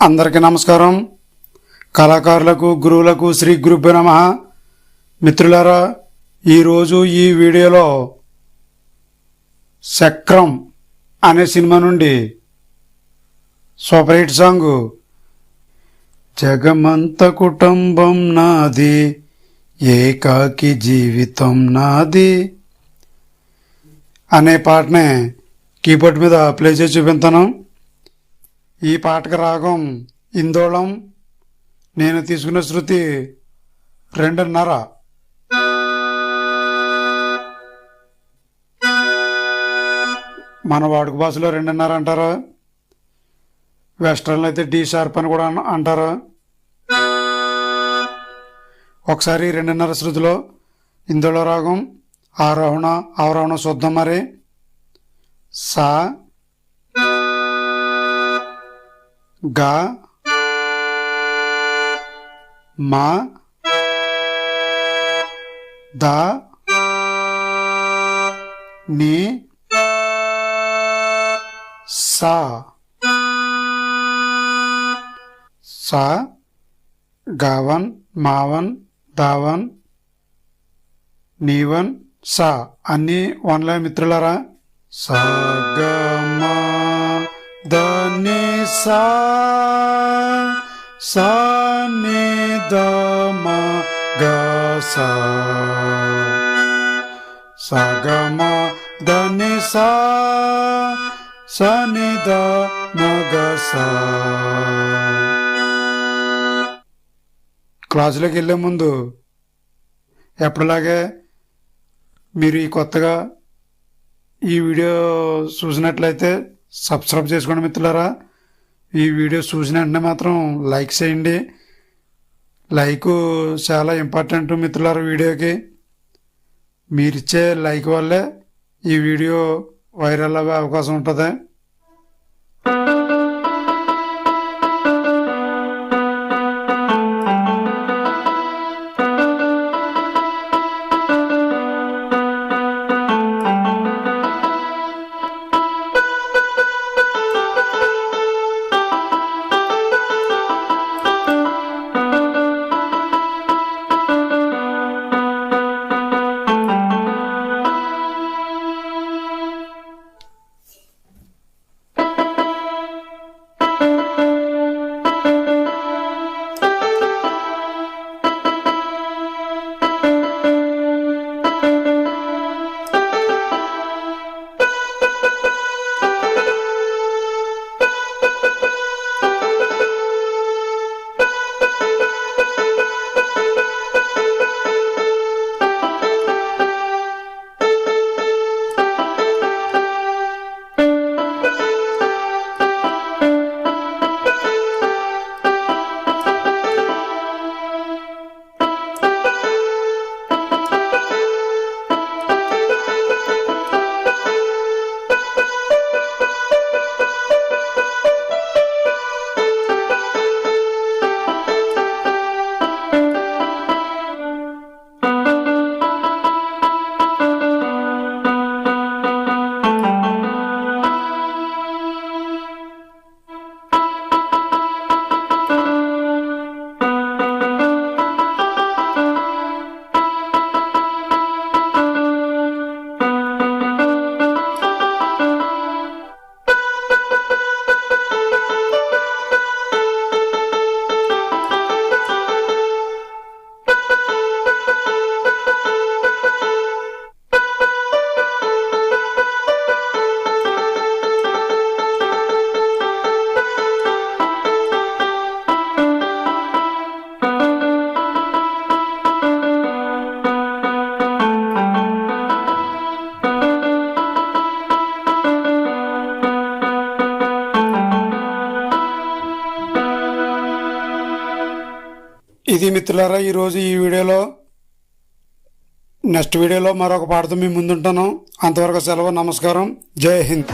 అందరికీ నమస్కారం. కళాకారులకు, గురువులకు శ్రీ గురుభ్యో నమః. మిత్రులారా, ఈరోజు ఈ వీడియోలో చక్రం అనే సినిమా నుండి సూపర్ హిట్ సాంగ్ జగమంత కుటుంబం నాది, ఏకాకి జీవితం నాది అనే పాటని కీబోర్డ్ మీద ప్లే చేసి చూపిస్తాను. ఈ పాటకు రాగం ఇందోళం. నేను తీసుకున్న శృతి 2.5. మన వాడుక భాషలో 2.5 అంటారు. వెస్ట్రన్లో అయితే డి షార్ప్ అని కూడా అంటారు. ఒకసారి 2.5 శృతిలో ఇందోళ రాగం ఆరోహణ అవరోహణ చూద్దాం. మరి సా, గా, మా, దా, ని, సా. సా, గావన్, మావన్, దావన్, నీవన్, సా అన్నీ వన్లే మిత్రులారా. సా గ మా ద ని సా, సా ని ద మ గ సా. సా గ మ ద ని సా, సా ని ద మ గ సా. క్లాసులోకి వెళ్ళే ముందు ఎప్పటిలాగే మీరు ఈ కొత్తగా ఈ వీడియో చూసినట్లయితే సబ్స్క్రైబ్ చేసుకోండి మిత్రులారా. ఈ వీడియో చూసిన వెంటనే మాత్రం లైక్ చేయండి. లైక్ చాలా ఇంపార్టెంట్ మిత్రులారా. వీడియోకి మీరిచ్చే లైక్ వల్లే ఈ వీడియో వైరల్ అయ్యే అవకాశం ఉంటుంది. ఇది మిత్రులారా ఈరోజు ఈ వీడియోలో. నెక్స్ట్ వీడియోలో మరొక పాటతో మీ ముందుంటాను. అంతవరకు సెలవు. నమస్కారం. జై హింద్.